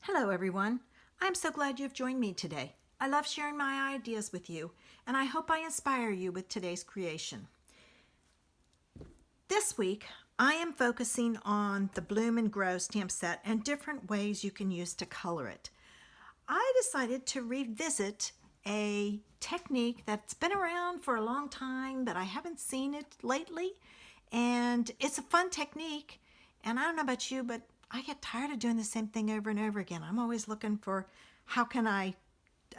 Hello everyone. I'm so glad you've joined me today. I love sharing my ideas with you, and I hope I inspire you with today's creation. This week, I am focusing on the Bloom and Grow stamp set and different ways you can use to color it. I decided to revisit a technique that's been around for a long time, but I haven't seen it lately, and it's a fun technique. And I don't know about you, but I get tired of doing the same thing over and over again. I'm always looking for how can I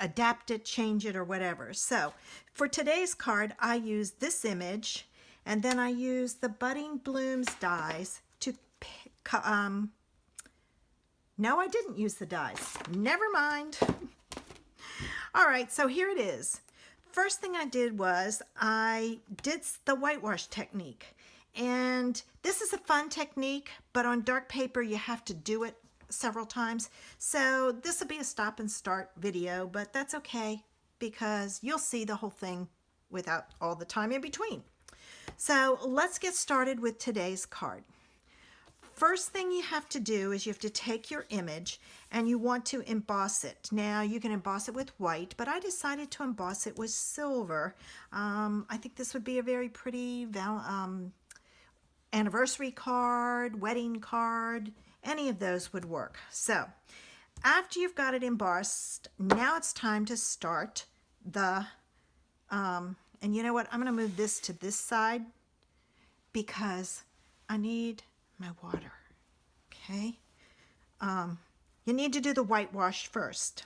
adapt it, change it, or whatever. So for today's card, I use this image, and then I use the Budding Blooms dies to no, I didn't use the dies. Never mind. All right, so here it is. First thing I did was I did the whitewash technique. And this is a fun technique, but on dark paper you have to do it several times. So this will be a stop and start video, but that's okay because you'll see the whole thing without all the time in between. So let's get started with today's card. First thing you have to do is you have to take your image and you want to emboss it. Now you can emboss it with white, but I decided to emboss it with silver. I think this would be a very pretty anniversary card, wedding card, any of those would work. So after you've got it embossed, now it's time to start the, and you know what, I'm going to move this to this side because I need my water, okay? You need to do the whitewash first.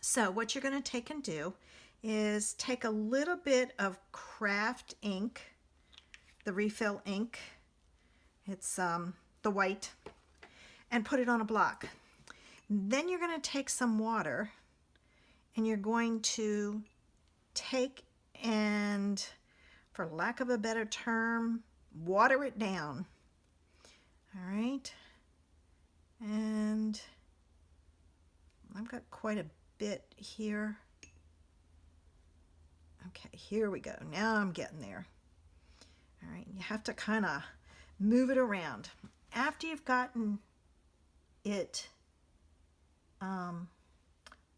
So what you're going to take and do is take a little bit of craft ink, the refill ink, it's the white, and put it on a block. Then you're going to take some water and you're going to take and, for lack of a better term, water it down. All right, and I've got quite a bit here. Okay, here we go. Now I'm getting there. All right, you have to kind of move it around. After you've gotten it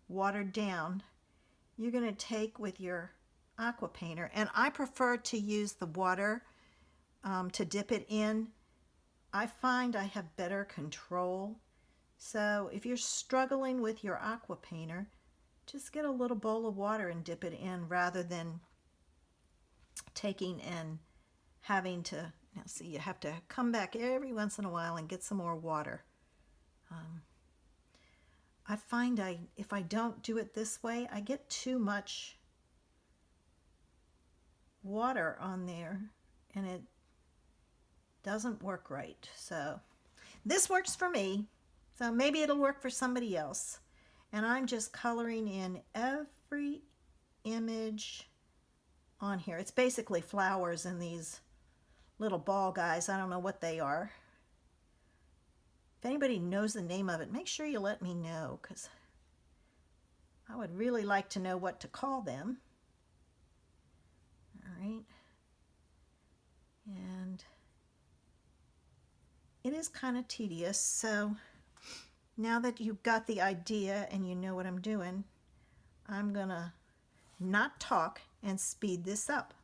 watered down, you're going to take with your aqua painter, and I prefer to use the water to dip it in. I find I have better control. So if you're struggling with your aqua painter, just get a little bowl of water and dip it in rather than taking and having to, now see, you have to come back every once in a while and get some more water. I find if I don't do it this way, I get too much water on there and it doesn't work right. So this works for me, so maybe it'll work for somebody else. And I'm just coloring in every image on here. It's basically flowers in these little ball guys. I don't know what they are. If anybody knows the name of it, make sure you let me know, because I would really like to know what to call them. All right. And it is kind of tedious, so now that you've got the idea and you know what I'm doing, I'm gonna not talk and speed this up.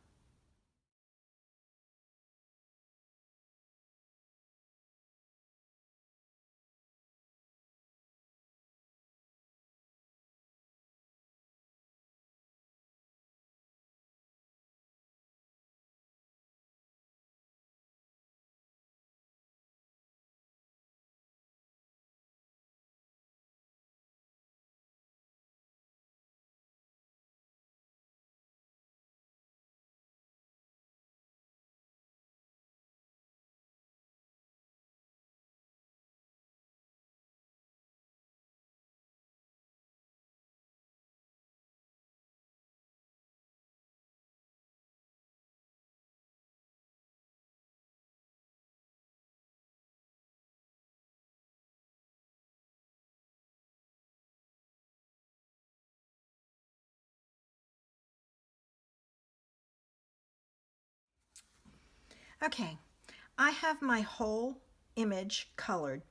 Okay, I have my whole image colored,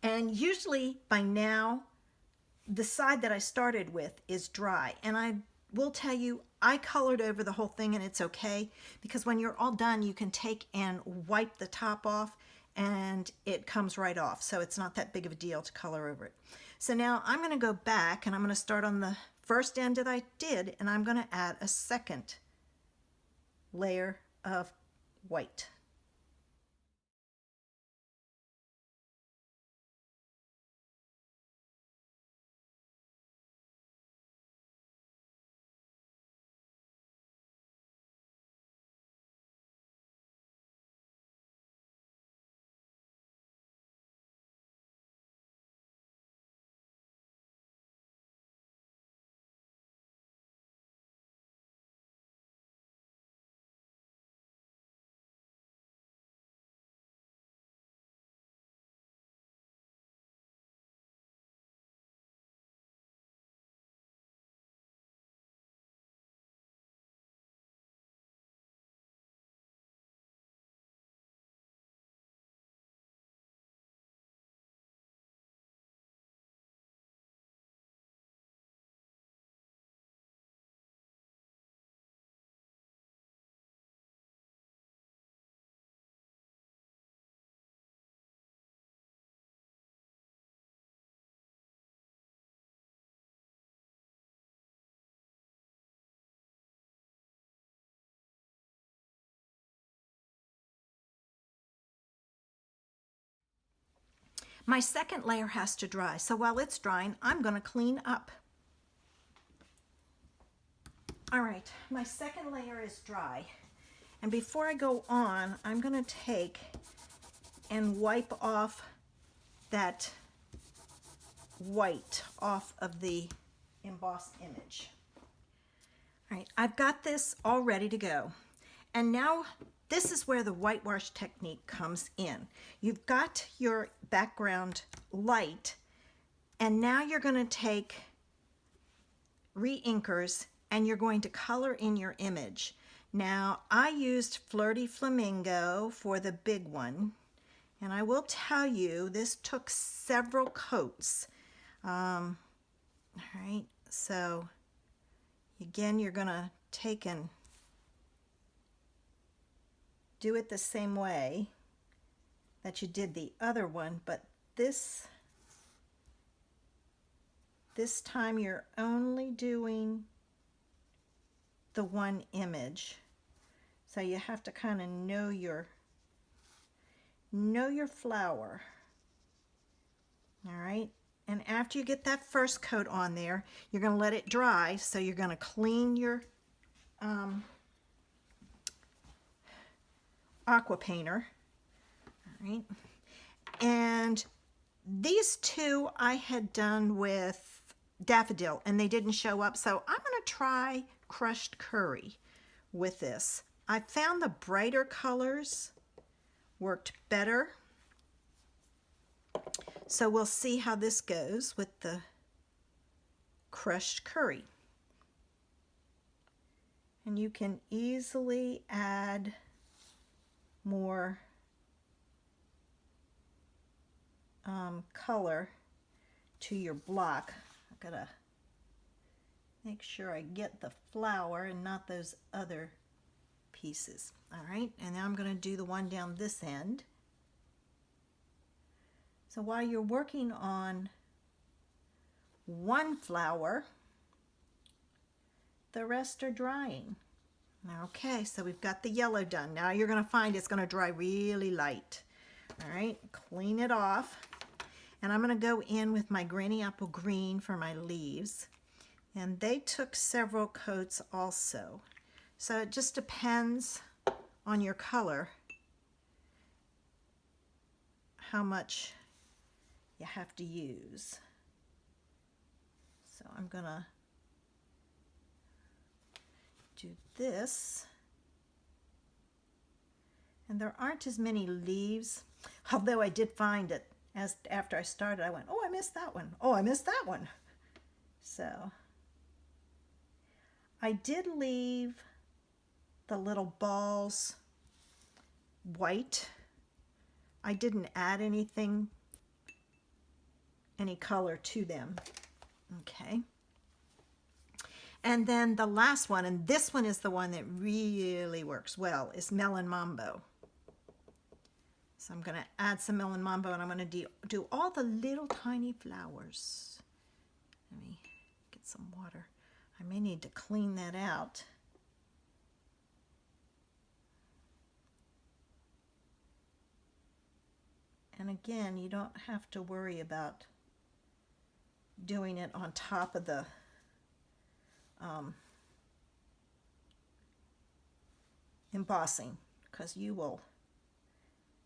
And usually by now, the side that I started with is dry. And I will tell you, I colored over the whole thing and it's okay, because when you're all done, you can take and wipe the top off and it comes right off. So it's not that big of a deal to color over it. So now I'm going to go back and I'm going to start on the first end that I did, and I'm going to add a second layer of white. My second layer has to dry, so while it's drying, I'm going to clean up. All right, my second layer is dry, and before I go on, I'm going to take and wipe off that white off of the embossed image. All right, I've got this all ready to go. And now this is where the whitewash technique comes in. You've got your background light, and now you're going to take Reinkers and you're going to color in your image. Now, I used Flirty Flamingo for the big one, and I will tell you this took several coats. All right, so again, you're going to take and do it the same way that you did the other one, but this time you're only doing the one image. So you have to kind of know your flower. All right, and after you get that first coat on there, you're going to let it dry. So you're going to clean your aqua painter. All right, and these two I had done with daffodil and they didn't show up, so I'm going to try crushed curry with this. I found the brighter colors worked better, so we'll see how this goes with the crushed curry. And you can easily add more color to your block. I've got to make sure I get the flower and not those other pieces. All right, and now I'm going to do the one down this end. So while you're working on one flower, the rest are drying. Okay, so we've got the yellow done. Now you're going to find it's going to dry really light. All right, clean it off. And I'm going to go in with my Granny Apple Green for my leaves. And they took several coats also. So it just depends on your color how much you have to use. So I'm going to do this. And there aren't as many leaves, although I did find it as after I started, I went, oh, I missed that one. Oh, I missed that one. So I did leave the little balls white. I didn't add anything any color to them. Okay. And then the last one, and this one is the one that really works well, is Melon Mambo. So I'm going to add some Melon Mambo, and I'm going to do all the little tiny flowers. Let me get some water. I may need to clean that out. And again, you don't have to worry about doing it on top of the embossing, because you will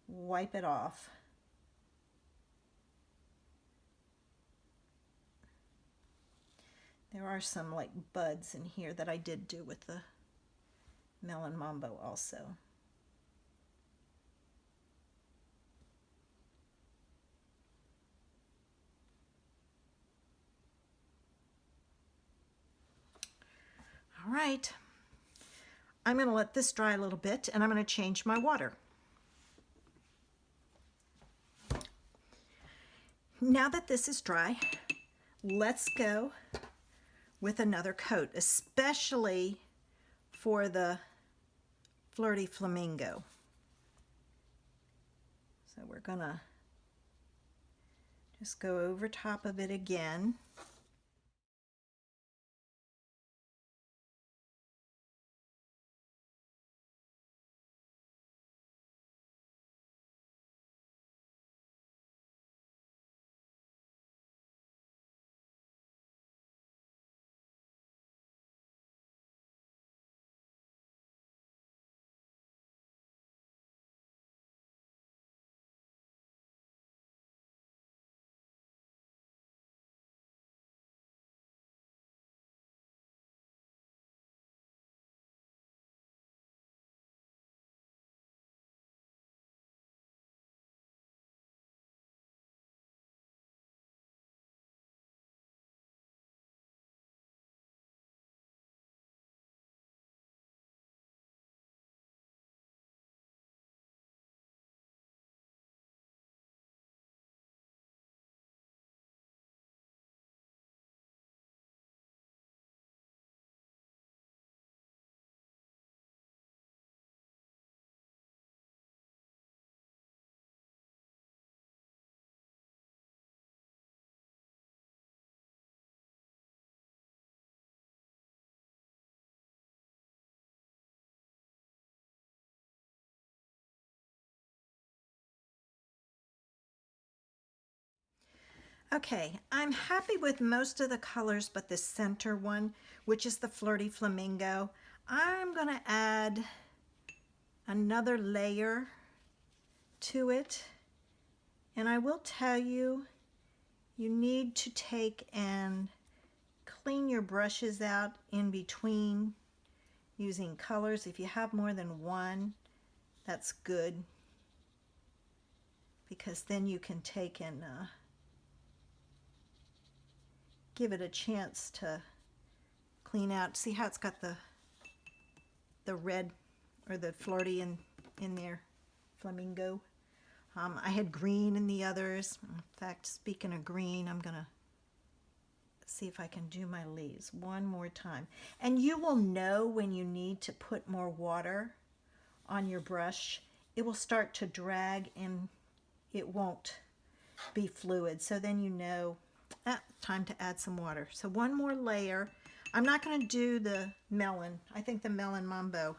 wipe it off. There are some like buds in here that I did do with the Melon Mambo also. All right, I'm going to let this dry a little bit, and I'm going to change my water. Now that this is dry, let's go with another coat, especially for the Flirty Flamingo. So we're going to just go over top of it again. Okay, I'm happy with most of the colors but the center one, which is the Flirty Flamingo. I'm going to add another layer to it, and I will tell you, you need to take and clean your brushes out in between using colors. If you have more than one, that's good, because then you can take and give it a chance to clean out. See how it's got the red or the flirty in there, flamingo. I had green in the others. In fact, speaking of green, I'm gonna see if I can do my leaves one more time. And you will know when you need to put more water on your brush. It will start to drag and it won't be fluid. So then you know, time to add some water. So one more layer. I'm not going to do the melon. I think the Melon Mambo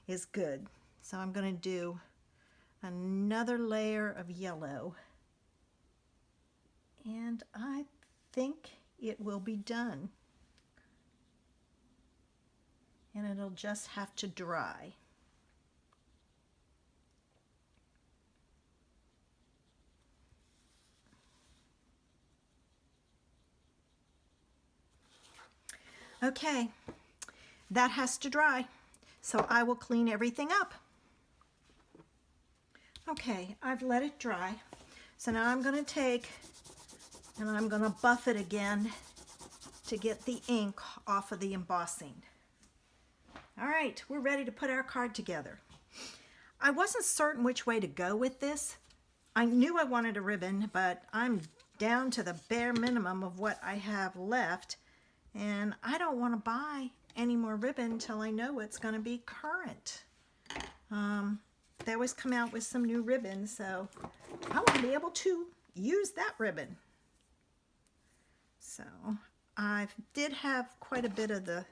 is good. So I'm going to do another layer of yellow. And I think it will be done. And it'll just have to dry. Okay, that has to dry, so I will clean everything up. Okay, I've let it dry, so now I'm going to take and I'm going to buff it again to get the ink off of the embossing. All right, we're ready to put our card together. I wasn't certain which way to go with this. I knew I wanted a ribbon, but I'm down to the bare minimum of what I have left, and I don't want to buy any more ribbon until I know it's going to be current. They always come out with some new ribbon, so I want to be able to use that ribbon. So I did have quite a bit of the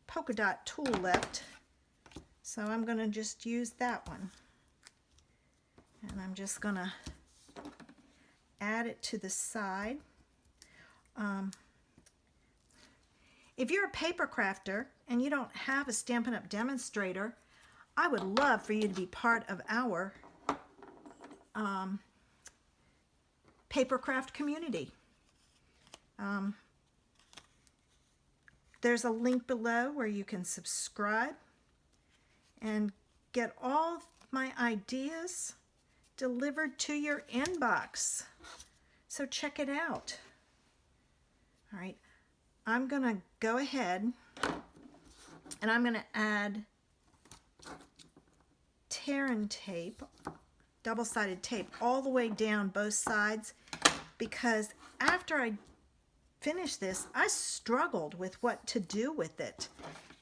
polka dot tool left, so I'm going to just use that one. And I'm just going to add it to the side. If you're a paper crafter and you don't have a Stampin' Up! Demonstrator, I would love for you to be part of our paper craft community. There's a link below where you can subscribe and get all my ideas delivered to your inbox. So check it out. All right, I'm gonna go ahead and I'm gonna add tear and tape, double-sided tape, all the way down both sides, because after I finished this, I struggled with what to do with it.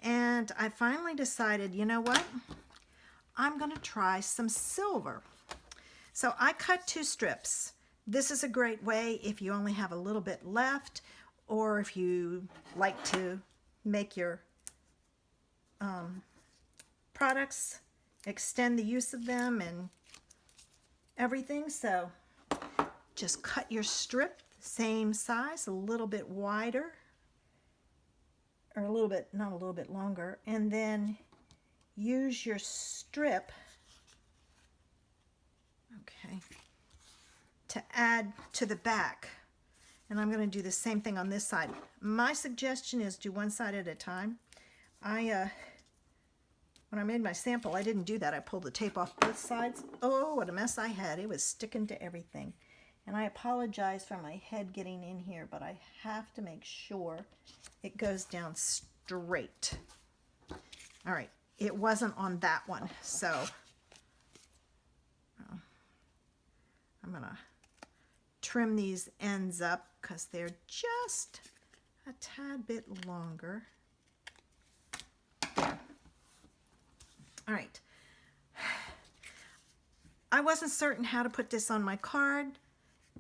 And I finally decided, you know what? I'm gonna try some silver. So I cut 2 strips. This is a great way if you only have a little bit left, or if you like to make your products, extend the use of them and everything. So just cut your strip same size, a little bit wider, or a little bit, not a little bit longer, and then use your strip, okay, to add to the back. And I'm going to do the same thing on this side. My suggestion is do one side at a time. When I made my sample, I didn't do that. I pulled the tape off both sides. Oh, what a mess I had. It was sticking to everything. And I apologize for my head getting in here, but I have to make sure it goes down straight. All right, it wasn't on that one, so I'm gonna trim these ends up because they're just a tad bit longer. There. All right. I wasn't certain how to put this on my card.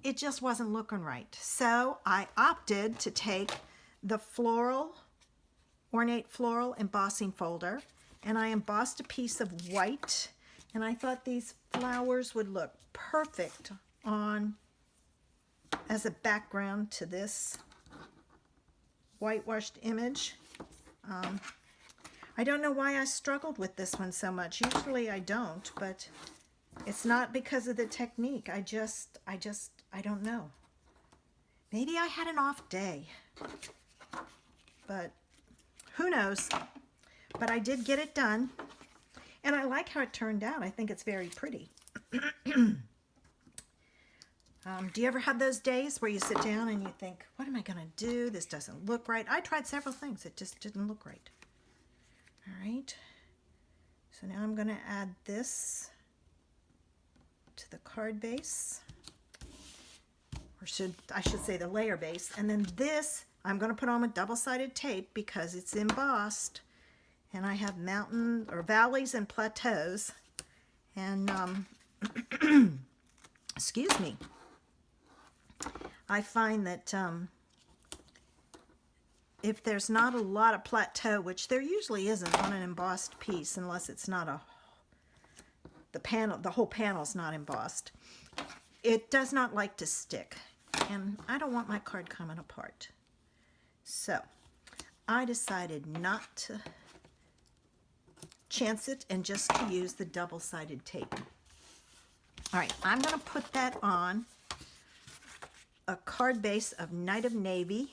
It just wasn't looking right. So I opted to take the ornate floral embossing folder, and I embossed a piece of white, and I thought these flowers would look perfect on as a background to this whitewashed image. I don't know why I struggled with this one so much. Usually I don't, but it's not because of the technique. I don't know. Maybe I had an off day, but who knows? But I did get it done, and I like how it turned out. I think it's very pretty. Do you ever have those days where you sit down and you think, what am I going to do? This doesn't look right. I tried several things. It just didn't look right. All right. So now I'm going to add this to the card base, or I should say the layer base. And then this I'm going to put on with double-sided tape because it's embossed, and I have mountain or valleys and plateaus, and excuse me, I find that if there's not a lot of plateau, which there usually isn't on an embossed piece unless it's not the whole panel's not embossed, it does not like to stick, and I don't want my card coming apart. So I decided not to chance it and just to use the double-sided tape. All right, I'm going to put that on a card base of Night of Navy.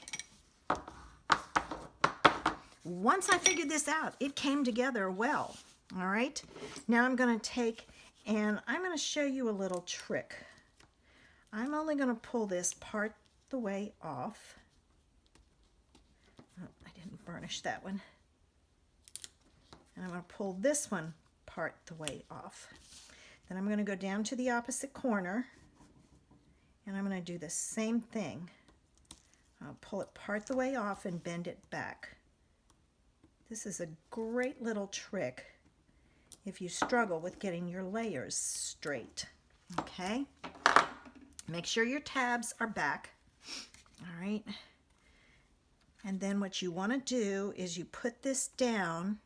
Once I figured this out, it came together well. All right, now I'm going to take and I'm going to show you a little trick. I'm only going to pull this part the way off. Oh, I didn't burnish that one. And I'm going to pull this one part the way off. Then I'm going to go down to the opposite corner, And I'm going to do the same thing. I'll pull it part the way off and bend it back. This is a great little trick if you struggle with getting your layers straight. Okay? Make sure your tabs are back. All right? And then what you want to do is you put this down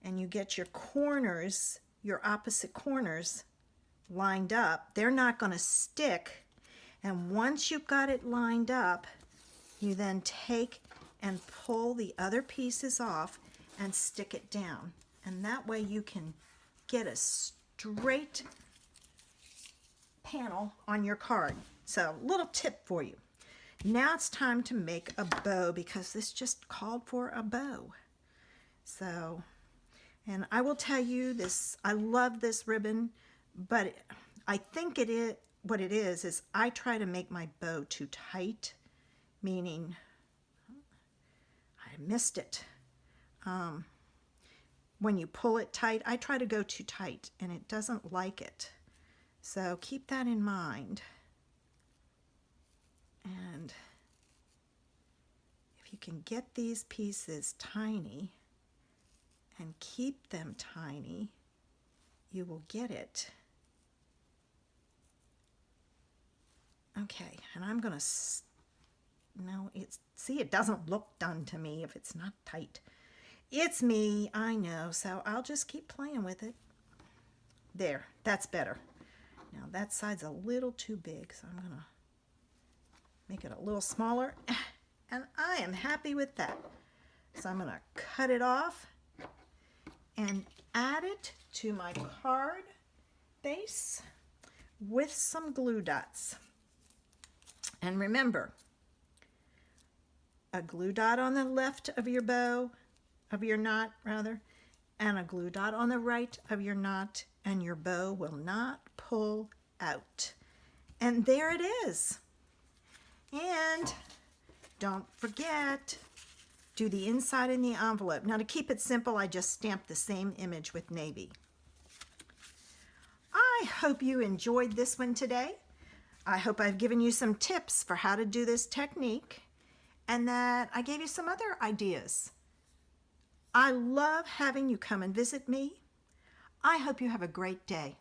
and you get your corners, your opposite corners lined up. They're not going to stick. And once you've got it lined up, you then take and pull the other pieces off and stick it down. And that way you can get a straight panel on your card. So, little tip for you. Now it's time to make a bow because this just called for a bow. So, and I will tell you this, I love this ribbon, but I think what it is I try to make my bow too tight, meaning I missed it. When you pull it tight, I try to go too tight and it doesn't like it. So keep that in mind. And if you can get these pieces tiny and keep them tiny, you will get it. Okay, and I'm going to, no, see, it doesn't look done to me if it's not tight. It's me, I know, so I'll just keep playing with it. There, that's better. Now that side's a little too big, so I'm going to make it a little smaller, and I am happy with that. So I'm going to cut it off and add it to my card base with some glue dots. And remember, a glue dot on the left of your bow, of your knot rather, and a glue dot on the right of your knot, and your bow will not pull out. And there it is. And don't forget, do the inside in the envelope. Now to keep it simple, I just stamped the same image with navy. I hope you enjoyed this one today. I hope I've given you some tips for how to do this technique and that I gave you some other ideas. I love having you come and visit me. I hope you have a great day.